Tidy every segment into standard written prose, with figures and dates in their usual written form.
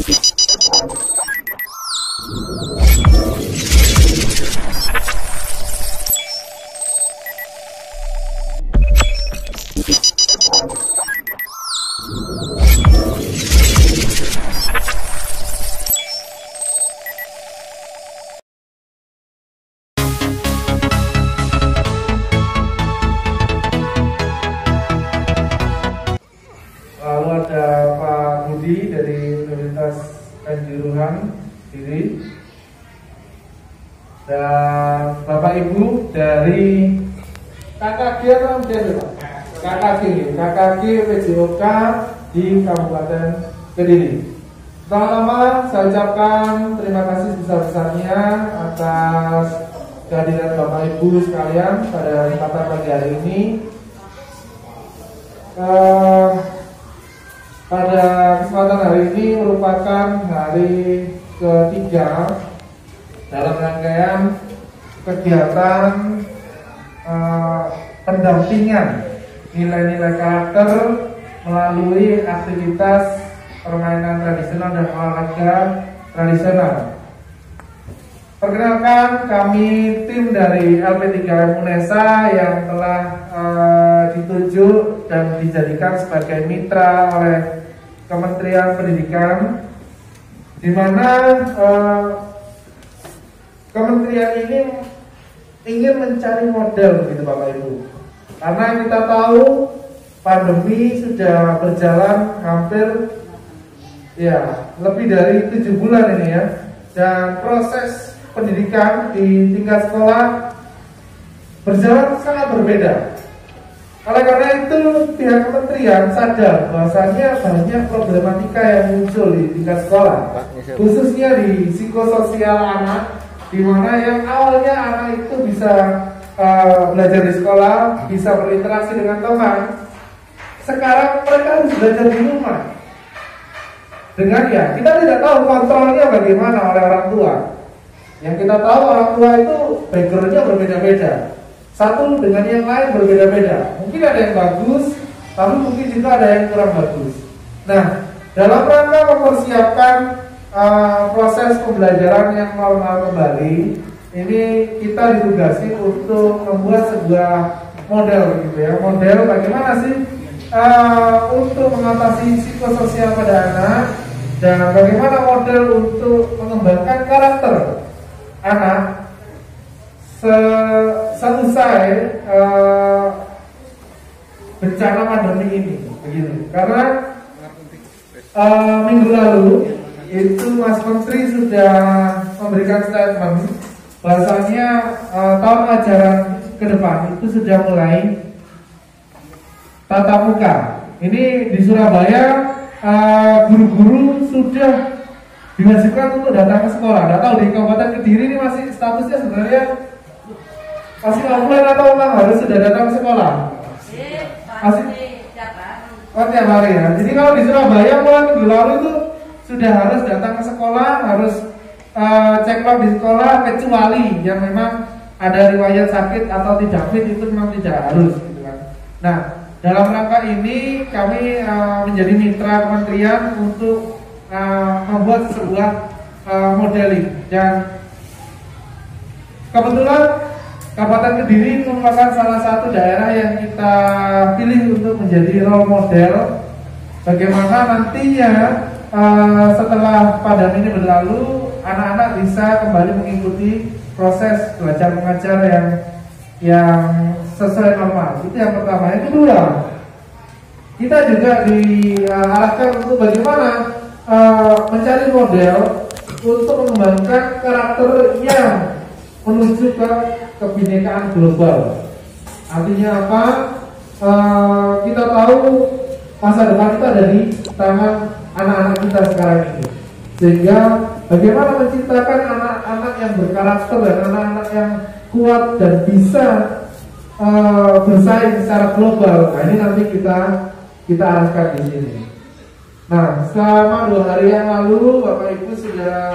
Lalu ada Pak Budi dari Universitas Kanjuruhan Diri, dan Bapak Ibu dari KKG PJOK di Kabupaten Kediri. Pertama-tama saya ucapkan terima kasih sebesar-besarnya atas kehadiran Bapak Ibu sekalian pada kesempatan pagi hari ini. Pada kesempatan hari ini merupakan hari ketiga dalam rangkaian kegiatan pendampingan nilai-nilai karakter melalui aktivitas permainan tradisional dan olahraga tradisional. Perkenalkan, kami tim dari LP3M UNESA yang telah ditunjuk dan dijadikan sebagai mitra oleh Kementerian Pendidikan, di mana kementerian ini ingin mencari model, gitu Bapak Ibu. Karena kita tahu pandemi sudah berjalan hampir lebih dari 7 bulan ini ya, dan proses pendidikan di tingkat sekolah berjalan sangat berbeda. Oleh karena itu pihak kementerian sadar bahwasanya banyak problematika yang muncul di tingkat sekolah, khususnya di psikososial anak, di mana yang awalnya anak itu bisa belajar di sekolah, bisa berinteraksi dengan teman, sekarang mereka harus belajar di rumah. Dengan kita tidak tahu kontrolnya bagaimana oleh orang tua. Yang kita tahu orang tua itu backgroundnya berbeda-beda, satu dengan yang lain berbeda-beda. Mungkin ada yang bagus, tapi mungkin juga ada yang kurang bagus. Nah, dalam rangka mempersiapkan proses pembelajaran yang normal kembali, ini kita ditugasi untuk membuat sebuah model, gitu ya. Model bagaimana sih untuk mengatasi psikososial pada anak, dan bagaimana model untuk mengembangkan karakter anak selesai bencana pandemi ini, begitu. Karena minggu lalu itu Mas Menteri sudah memberikan statement bahwasanya tahun ajaran ke depan itu sudah mulai tatap muka. Ini di Surabaya guru-guru sudah diwajibkan untuk datang ke sekolah. Nggak tahu di Kabupaten Kediri ini masih statusnya sebenarnya masih offline atau memang harus sudah datang ke sekolah? Masih tiap hari ya. Jadi kalau di Surabaya mulai minggu lalu itu sudah harus datang ke sekolah, harus cek log di sekolah, kecuali yang memang ada riwayat sakit atau tidak fit itu memang tidak harus, gitu kan. Nah, dalam rangka ini kami menjadi mitra kementerian untuk membuat sebuah modeling, dan kebetulan Kabupaten Kediri merupakan salah satu daerah yang kita pilih untuk menjadi role model bagaimana nantinya setelah pandemi ini berlalu anak-anak bisa kembali mengikuti proses belajar mengajar yang sesuai normal. Itu yang pertama. Yang kedua, kita juga diarahkan untuk bagaimana mencari model untuk mengembangkan karakter yang menuju ke kebinekaan global. Artinya apa? Kita tahu masa depan kita ada di tangan anak-anak kita sekarang ini. Sehingga bagaimana menciptakan anak-anak yang berkarakter dan anak-anak yang kuat dan bisa bersaing secara global. Nah, ini nanti kita arahkan di sini. Nah, selama 2 hari yang lalu Bapak Ibu sudah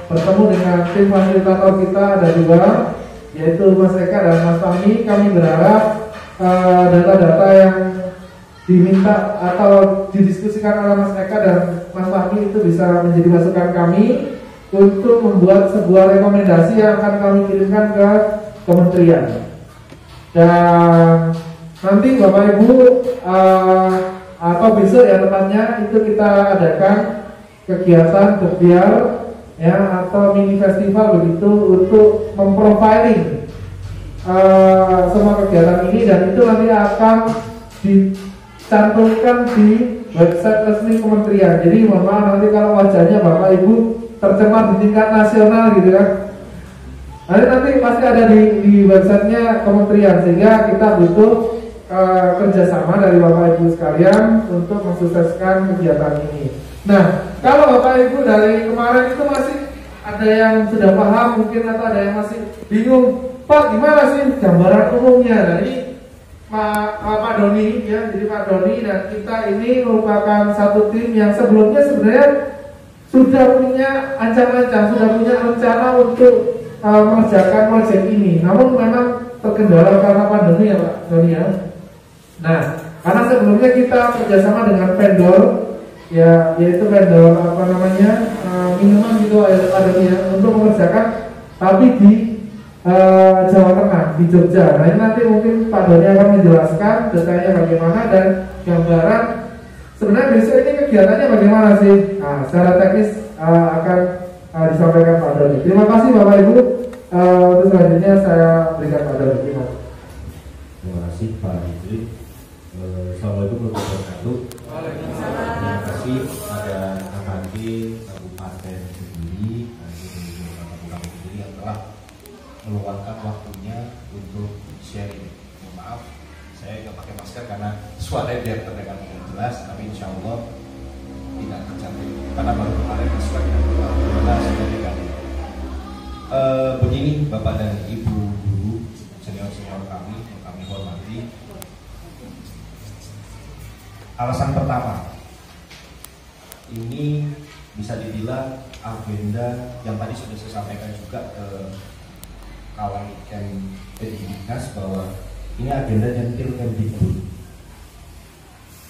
bertemu dengan tim fasilitator kita, ada 2, yaitu Mas Eka dan Mas Fahmi. Kami berharap data-data yang diminta atau didiskusikan oleh Mas Eka dan Mas Fahmi itu bisa menjadi masukan kami untuk membuat sebuah rekomendasi yang akan kami kirimkan ke kementerian. Dan nanti Bapak Ibu atau besok ya tepatnya itu kita adakan kegiatan kebiar ya atau mini festival begitu untuk memprofiling semua kegiatan ini, dan itu nanti akan dicantumkan di website resmi kementerian. Jadi mohon maaf nanti kalau wajahnya Bapak Ibu tercemar di tingkat nasional gitu kan. Nanti pasti ada di websitenya kementerian, sehingga kita butuh kerjasama dari Bapak Ibu sekalian untuk mensukseskan kegiatan ini. Nah, kalau Bapak Ibu dari kemarin itu masih ada yang sudah paham mungkin atau ada yang masih bingung, Pak gimana sih gambaran umumnya? Nah ini Pak Doni ya, jadi Pak Doni dan kita ini merupakan satu tim yang sebelumnya sebenarnya sudah punya ancang-ancang, sudah punya rencana untuk mengerjakan proyek ini. Namun memang terkendala karena pandemi ya Pak Doni ya. Nah, karena sebelumnya kita kerjasama dengan vendor ya, yaitu vendor apa namanya minuman gitu ada ya untuk mengerjakan, tapi di Jawa Tengah di Jogja. Nah ini nanti mungkin Pak Doni akan menjelaskan detailnya bagaimana dan gambaran sebenarnya besok ini kegiatannya bagaimana sih. Nah secara teknis akan disampaikan Pak Doni. Terima kasih Bapak Ibu. Terus selanjutnya saya berikan Pak Doni. Terima kasih Pak Idri. Assalamualaikum warahmatullahi wabarakatuh. Terima kasih pada KKD Kabupaten Kediri yang telah meluangkan waktunya untuk sharing. Mohon maaf, saya nggak pakai masker karena suaranya biar terdengar dengan jelas, tapi insya Allah tidak tercantik karena baru kemarin sesuai dengan jelas. Begini Bapak dan Ibu guru, senior-senior kami yang kami hormati. Alasan pertama, ini bisa dibilang agenda yang tadi sudah saya sampaikan juga ke kawan Dinas bahwa ini agenda nyentil Kemdikbud,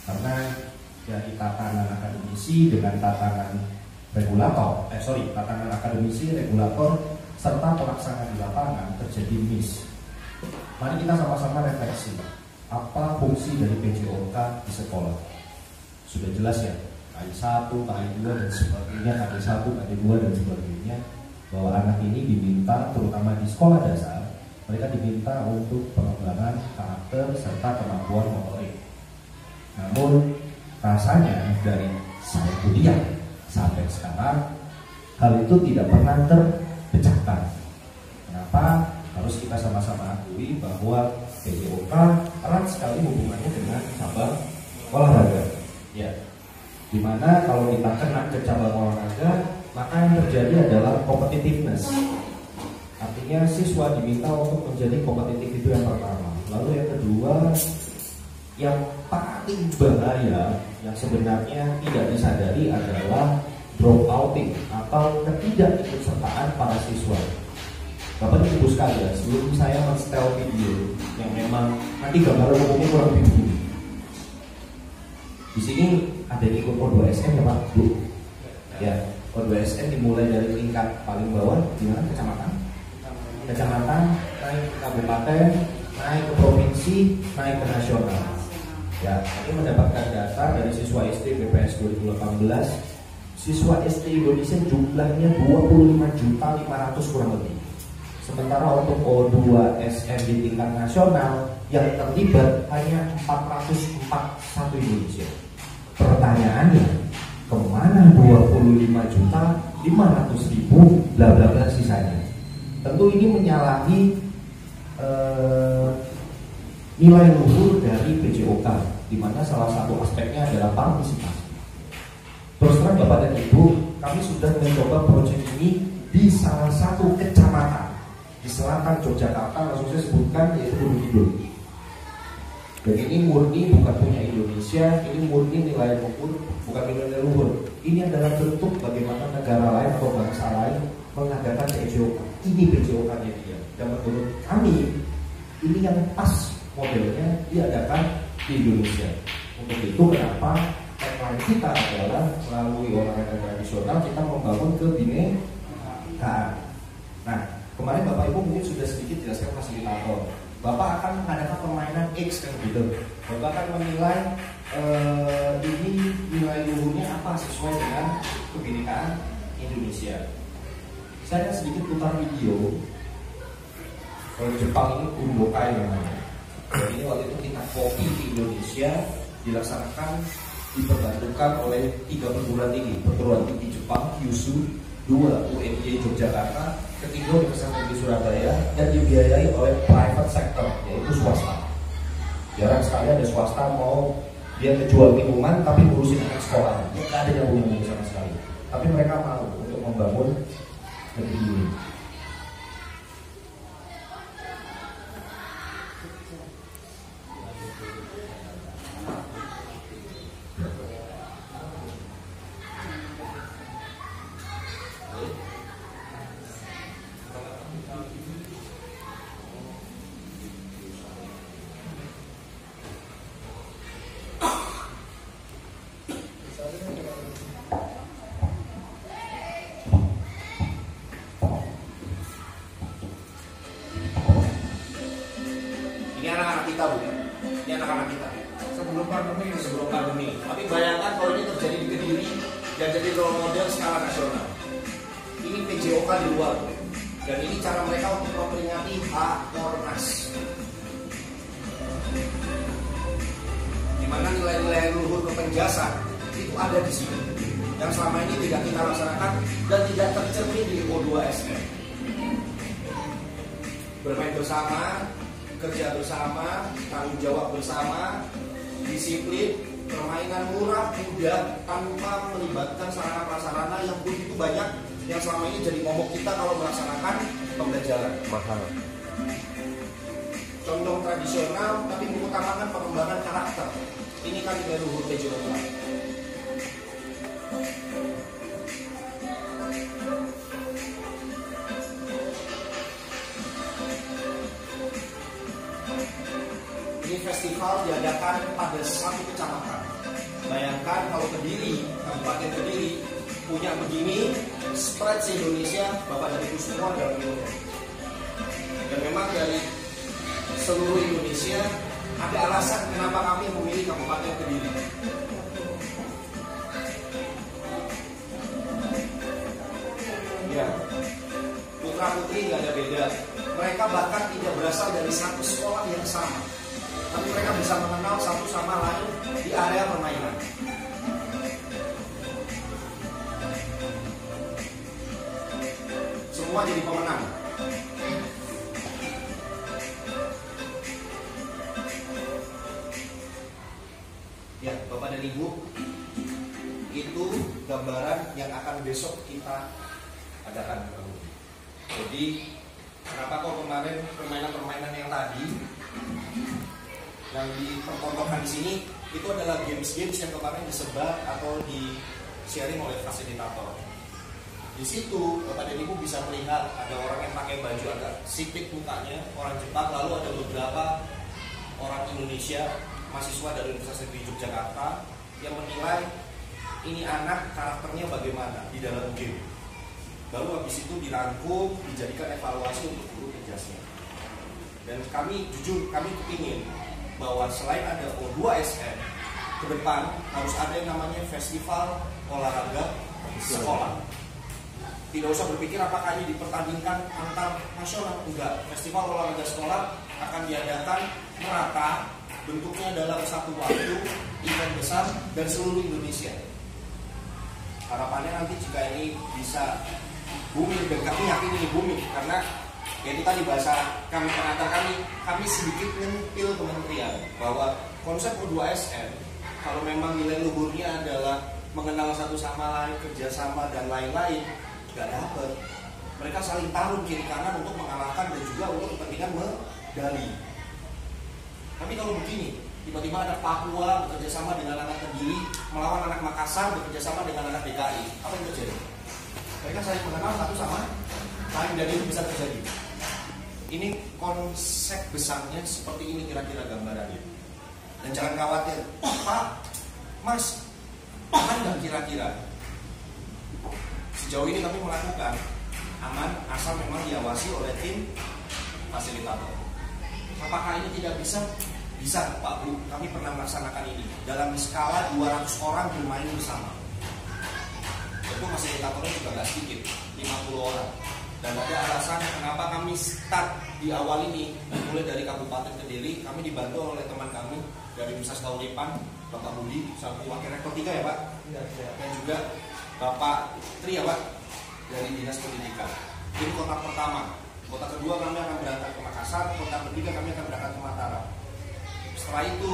karena dari tatanan akademisi dengan tatanan regulator, tatanan akademisi, regulator serta pelaksanaan di lapangan terjadi miss. Mari kita sama-sama refleksi apa fungsi dari PJOK di sekolah. Sudah jelas ya, KI1, KI2 dan sebagainya, KD1, KD2 dan sebagainya, bahwa anak ini diminta, terutama di sekolah dasar, mereka diminta untuk pengembangan karakter serta kemampuan motorik. Namun rasanya dari saya kuliah sampai sekarang hal itu tidak pernah terpecahkan. Kenapa? Harus kita sama-sama akui bahwa PJOK erat sekali hubungannya dengan cabang olahraga. Ya, dimana kalau kita kena ke cabang olahraga, maka yang terjadi adalah competitiveness. Artinya siswa diminta untuk menjadi kompetitif, itu yang pertama. Lalu yang kedua, yang paling bahaya yang sebenarnya tidak disadari adalah drop outing atau ketidakikutsertaan para siswa. Bapak Ibu sekalian, sebelum saya men-setel video yang memang nanti gambaran umumnya kurang lebih begini. Di sini ada yang ikut O2SN ya Pak Bu. Ya, O2SN dimulai dari tingkat paling bawah, di mana kecamatan, naik ke kabupaten, naik ke provinsi, naik ke nasional. Ya, ini mendapatkan data dari siswa SD BPS 2018. Siswa SD Indonesia jumlahnya 25.500.000 kurang lebih. Sementara untuk O2SN di tingkat nasional yang terlibat hanya 404 Indonesia. Pertanyaannya, kemana 25.500.000 bla bla bla sisanya? Tentu ini menyalahi nilai luhur dari PJOK, di mana salah satu aspeknya adalah partisipasi. Terus terang Bapak dan Ibu, kami sudah mencoba proyek ini di salah satu kecamatan di selatan Yogyakarta, langsung saya sebutkan, yaitu Gunung Kidul. Dan ini murni bukan punya Indonesia, ini murni nilai luhur, bukan nilai luhur. Ini adalah bentuk bagaimana negara lain atau bangsa lain mengadakan PJOK. Ini PJOK-nya dia. Dan menurut kami, ini yang pas modelnya diadakan di Indonesia. Untuk itu kenapa tagline kita adalah melalui olahraga tradisional kita membangun kebinekaan. Nah, kemarin Bapak Ibu mungkin sudah sedikit jelaskan fasilitator. Bapak akan mengadakan permainan X kan gitu. Bapak akan menilai ini nilai luhurnya apa sesuai dengan kebinekaan Indonesia. Saya sedikit putar video. Kalau Jepang ini Bundokai namanya. Jadi ini waktu itu kita copy di Indonesia, dilaksanakan diperbantukan oleh 3 perguruan tinggi Jepang, Kyushu, 2 UNY Yogyakarta, ketiga Universitas Negeri Surabaya, dan dibiayai oleh private sector, yaitu swasta. Jarang sekali ada swasta mau dia kejual minuman tapi ngurusin anak sekolah, nggak ada yang punya sama sekali. Tapi mereka mau untuk membangun negeri ini. Ini anak-anak kita, Bu. Ini anak-anak kita. Sebelum pandemi. Tapi bayangkan kalau ini terjadi di Kediri dan jadi role model skala nasional. Ini PJOK di luar, Bu. Dan ini cara mereka untuk memperingati Hakornas. Di mana nilai-nilai luhur kepenjasan itu ada di sini. Yang selama ini tidak kita laksanakan dan tidak tercermin di O2SM. Bermain bersama, kerja bersama, tanggung jawab bersama, disiplin, permainan murah, mudah, tanpa melibatkan sarana-prasarana yang begitu banyak yang selama ini jadi momok kita kalau melaksanakan pembelajaran. Mahal. Condong tradisional tapi mengutamakan pengembangan karakter. Ini kan nilai luhur PJOK. Ini festival diadakan pada 1 kecamatan. Bayangkan kalau Kediri, Kabupaten Kediri punya begini, spread se-Indonesia, Bapak dan Ibu semua dalam ilmu. Dan memang dari seluruh Indonesia ada alasan kenapa kami memilih Kabupaten Kediri. Ya, putra putri nggak ada beda. Mereka bahkan tidak berasal dari satu sekolah yang sama, tapi mereka bisa mengenal satu sama lain di area permainan. Semua jadi pemenang. Ya, Bapak dan Ibu, itu gambaran yang akan besok kita adakan. Jadi, kenapa kok kemarin permainan-permainan yang tadi yang dipertontonkan di sini itu adalah games-games yang kemarin disebar atau di sharing oleh fasilitator. Di situ Bapak dan Ibu bisa melihat ada orang yang pakai baju agak sipit mukanya, orang Jepang, lalu ada beberapa orang Indonesia, mahasiswa dari Universitas Negeri Yogyakarta yang menilai ini anak karakternya bagaimana di dalam game. Lalu habis itu dirangkum, dijadikan evaluasi untuk guru kerjasnya. Dan kami jujur, kami kepingin bahwa selain ada O2SM, ke depan harus ada yang namanya festival olahraga sekolah. Tidak usah berpikir apakah ini dipertandingkan antar nasional, enggak. Festival olahraga sekolah akan diadakan merata, bentuknya dalam satu waktu, event besar dan seluruh Indonesia. Harapannya nanti jika ini bisa booming, dan kami yakin ini booming karena ya itu tadi bahasa kami pengantar kami sedikit nyentil kementerian bahwa konsep O2SM kalau memang nilai luhurnya adalah mengenal satu sama lain, kerjasama dan lain-lain, nggak dapet. Mereka saling tarung kiri kanan untuk mengalahkan dan juga untuk kepentingan medali. Tapi kalau begini, tiba-tiba anak Papua bekerjasama dengan anak Kediri melawan anak Makassar bekerjasama dengan anak DKI, apa yang terjadi? Mereka saling mengenal satu sama lain dan itu bisa terjadi. Ini konsep besarnya seperti ini kira-kira gambarannya. Dan jangan khawatir, Pak, Mas, aman nggak kira-kira? Sejauh ini kami melakukan aman asal memang diawasi oleh tim fasilitator. Apakah ini tidak bisa? Bisa Pak Bu, kami pernah melaksanakan ini dalam skala 200 orang bermain bersama. Itu fasilitatornya juga nggak sedikit, 50 orang. Dan ada alasan kenapa kami start di awal ini, mulai dari Kabupaten Kediri. Kami dibantu oleh teman kami dari Universitas Tauripan, Bapak Budi, selaku Wakil Rektor 3 ya Pak, dan juga Bapak Tri ya Pak, dari Dinas Pendidikan. Ini kota pertama. Kota kedua kami akan berangkat ke Makassar, kota ketiga kami akan berangkat ke Mataram. Setelah itu,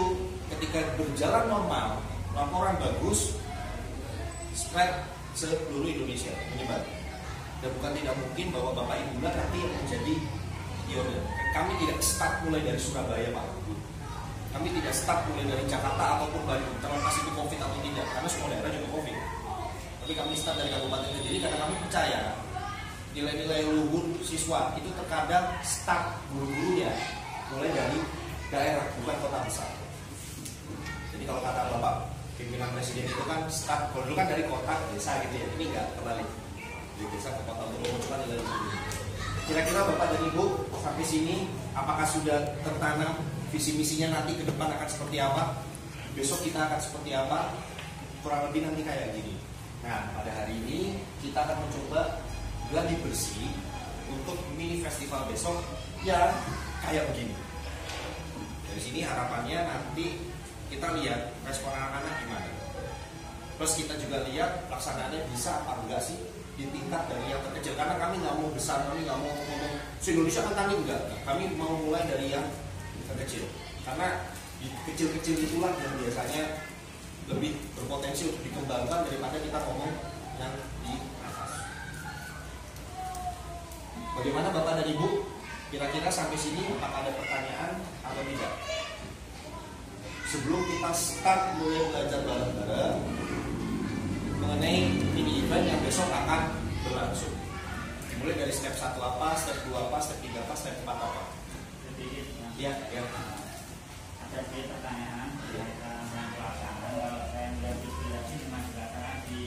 ketika berjalan normal, laporan bagus, spread seluruh Indonesia, menyebar. Dan bukan tidak mungkin bahwa Bapak Ibu nanti yang menjadi pionir. Kami tidak start mulai dari Surabaya Pak. Kami tidak start mulai dari Jakarta ataupun Bandung, terlepas itu COVID atau tidak, karena semua daerah juga COVID. Tapi kami start dari Kabupaten Kediri karena kami percaya nilai-nilai luhur siswa itu terkadang start guru-gurunya mulai dari daerah, bukan kota besar. Jadi kalau kata Bapak pimpinan Presiden itu kan start, kalau dulu kan dari kota ke desa gitu ya, ini enggak, kembali dari desa ke kota untuk memunculkan nilai luhur. Kira-kira Bapak dan Ibu sampai sini apakah sudah tertanam visi misinya nanti ke depan akan seperti apa? Besok kita akan seperti apa? Kurang lebih nanti kayak gini. Nah, pada hari ini kita akan mencoba gladi bersih untuk mini festival besok yang kayak begini. Dari sini harapannya nanti kita lihat respon anak-anak gimana. Terus kita juga lihat pelaksanaannya bisa apa enggak sih di tingkat dari yang terkecil. Karena kami nggak mau besar, kami nggak mau ngomong se-Indonesia kan tani enggak. Kami mau mulai dari yang terkecil. Karena di kecil-kecil itulah yang biasanya lebih berpotensi untuk dikembangkan daripada kita ngomong yang di atas. Bagaimana Bapak dan Ibu? Kira-kira sampai sini apakah ada pertanyaan atau tidak? Sebelum kita start mulai belajar bareng-bareng mengenai mini event yang besok akan berlangsung. Mulai dari step 1 apa, step 2 apa, step 3 apa, step 4 apa? Iya, ya. Ada pertanyaan tentang pelaksanaan. Kalau saya melihat inspirasi cuma dilaksanakan di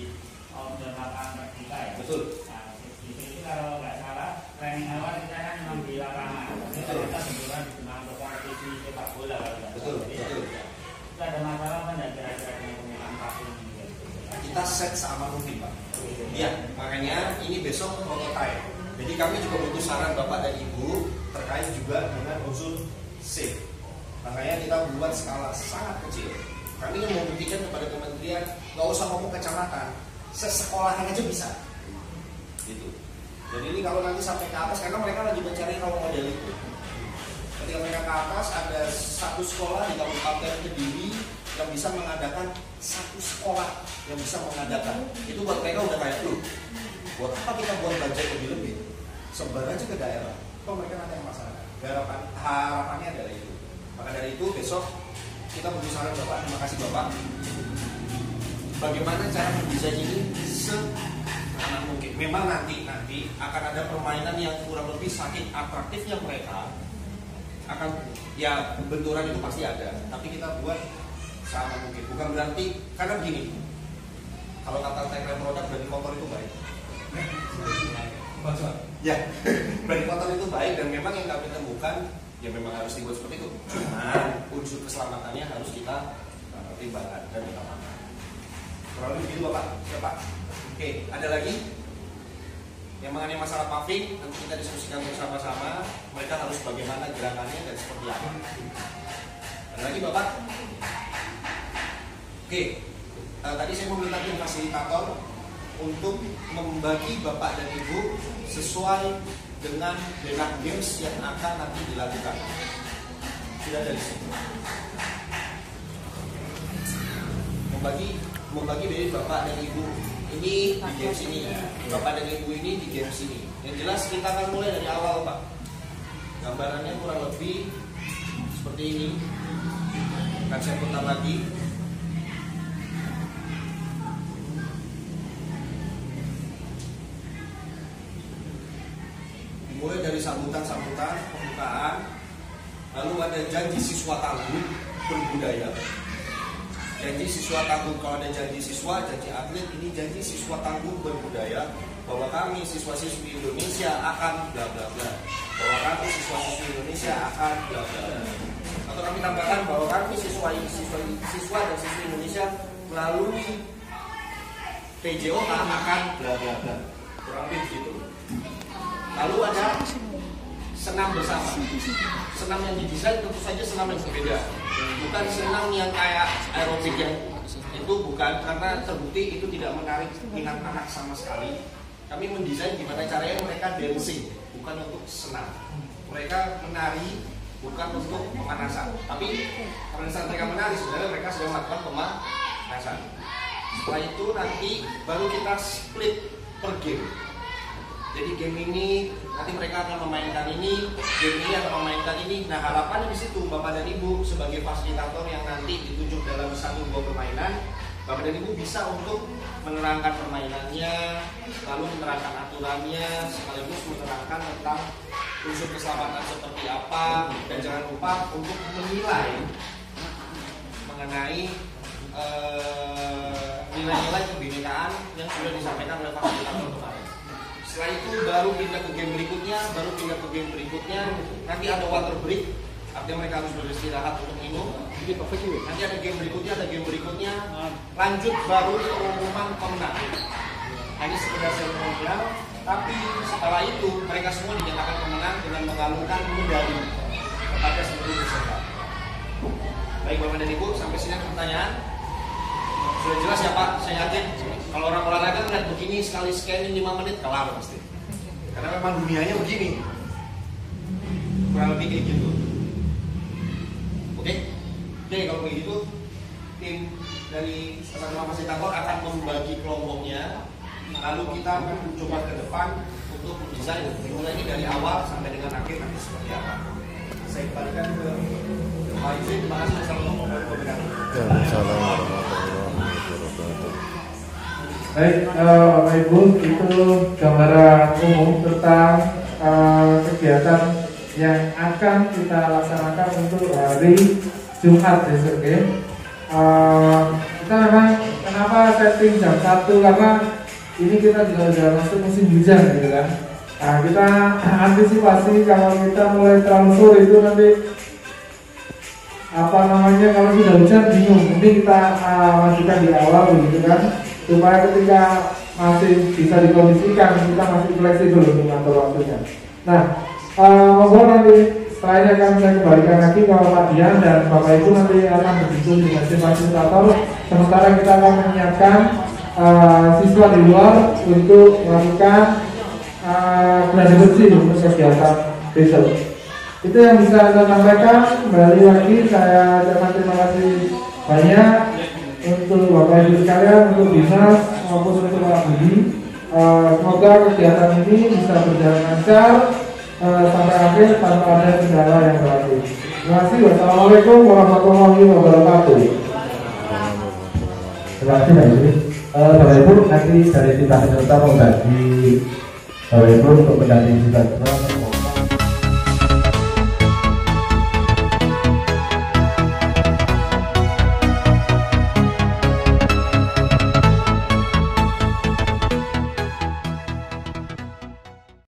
outdoor lapangan Merdeka ya. Betul. Nah, itu kalau nggak salah training awal kita kan memang di lapangan. Tapi kita sebenarnya digunakan untuk kompetisi sepak bola kalau nggak salah. Betul, betul. Itu ada masalah apa nggak kira-kira dengan penggunaan vaksin ini? Kita set sama mungkin Pak. Iya, makanya ini besok prototype. Jadi kami juga butuh saran Bapak dan Ibu terkait juga dengan unsur safe. Makanya kita buat skala sangat kecil. Kami ingin membuktikan kepada kementerian nggak usah ngomong kecamatan, sesekolahan aja bisa. Gitu. Jadi ini kalau nanti sampai ke atas, karena mereka lagi mencari role model itu. Ketika mereka ke atas, ada satu sekolah di Kabupaten Kediri yang bisa mengadakan satu sekolah yang bisa mengadakan. Itu buat mereka udah kayak tuh. Buat apa kita buat budget lebih-lebih? Sebar aja ke daerah. Kok mereka nanti yang masyarakat. Harapannya adalah itu. Maka dari itu besok kita butuh saran Bapak. Terima kasih Bapak. Bagaimana cara mendesain ini seramat mungkin. Memang nanti akan ada permainan yang kurang lebih saking atraktifnya mereka akan ya benturan itu pasti ada. Tapi kita buat sama mungkin. Bukan berarti karena begini. Kalau kata tagline produk berarti kotor itu baik. Ya, berarti kotor itu baik dan memang yang kami temukan ya memang harus dibuat seperti itu. Cuma unsur keselamatannya harus kita pertimbangkan dan utamakan. Kurang lebih begitu Bapak. Ya Pak. Oke, ada lagi yang mengenai masalah paving nanti kita diskusikan bersama-sama. Mereka harus bagaimana gerakannya dan seperti apa. Ada lagi Bapak? Oke, tadi saya mau minta tim fasilitator untuk membagi Bapak dan Ibu sesuai dengan benak games yang akan nanti dilakukan. Sudah dari situ. Membagi dari Bapak dan Ibu ini di games ini, Bapak dan Ibu ini di games ini. Yang jelas kita akan mulai dari awal Pak. Gambarannya kurang lebih seperti ini. Akan saya putar lagi. Mulai dari sambutan-sambutan, pembukaan, lalu ada janji siswa tangguh, berbudaya. Janji siswa tangguh, kalau ada janji siswa, janji atlet, ini janji siswa tangguh berbudaya, bahwa kami siswa-siswi Indonesia akan bla bla bla, bahwa kami siswa-siswi Indonesia akan bla bla bla. Atau kami tambahkan bahwa kami siswa dan siswi Indonesia melalui PJOK akan bla bla bla, kurang lebih gitu. Lalu ada senam bersama. Senam yang didesain tentu saja senam yang berbeda, bukan senam yang kayak aerobik yang itu, bukan, karena terbukti itu tidak menarik minat anak sama sekali. Kami mendesain gimana caranya mereka dancing, bukan untuk senam. Mereka menari bukan untuk pemanasan, tapi pada saat mereka menari sebenarnya mereka sedang melakukan pemanasan. Setelah itu nanti baru kita split per game. Jadi game ini nanti mereka akan memainkan ini, game ini akan memainkan ini. Nah, harapannya di situ Bapak dan Ibu sebagai fasilitator yang nanti ditunjuk dalam satu buah permainan, Bapak dan Ibu bisa untuk menerangkan permainannya, lalu menerangkan aturannya, sekaligus menerangkan tentang unsur keselamatan seperti apa, dan jangan lupa untuk menilai mengenai nilai-nilai kebinekaan yang sudah disampaikan oleh fasilitator kemarin. Setelah itu baru pindah ke game berikutnya, nanti ada water break, artinya mereka harus beristirahat untuk minum. Nanti ada game berikutnya, lanjut baru pengumuman pemenang. Hanya sekedar seremonial, tapi setelah itu mereka semua dinyatakan pemenang dengan mengalungkan medali kepada seluruh peserta. Baik Bapak dan Ibu, sampai sini ada pertanyaan? Sudah jelas ya Pak, saya yakin kalau orang olahraga melihat begini sekali scanning 5 menit kelar pasti. Karena memang dunianya begini. Kurang lebih kayak gitu. Oke, kalau begitu tim dari sesama fasilitator akan membagi kelompoknya, lalu kita akan coba ke depan untuk mendesain mulai dari awal sampai dengan akhir nanti seperti apa. Saya kembalikan ke Pak Izin. Terima kasih. Assalamualaikum warahmatullahi wabarakatuh. Baik, Bapak Ibu, itu gambaran umum tentang kegiatan yang akan kita laksanakan untuk hari Jumat besok. Kita memang kenapa setting jam 1, karena ini kita juga sudah masuk musim hujan gitu kan. Nah, kita antisipasi kalau kita mulai terlalu sore itu nanti kalau sudah hujan bingung. Nanti kita majukan di awal begitu kan, supaya ketika masih bisa dikondisikan kita masih fleksibel untuk mengatur waktunya. Nah, ngobrol nanti setelah ini akan saya kembalikan lagi ke Pak Dian dan Bapak Ibu nanti akan berdiskusi dengan tim fasilitator. Sementara kita akan menyiapkan siswa di luar untuk melakukan gladi bersih untuk kegiatan besok. Itu yang bisa saya sampaikan. Kembali lagi saya ucapkan terima kasih banyak untuk Bapak Ibu sekalian, untuk dinas maupun untuk Pak Budi. Semoga kegiatan ini bisa berjalan lancar sampai akhir tanpa ada kendala yang berarti. Terima kasih. Wassalamualaikum warahmatullahi wabarakatuh. Terima kasih Pak Ibu. Bapak Ibu, nanti dari tim fasilitator membagi Bapak Ibu untuk pendamping juga.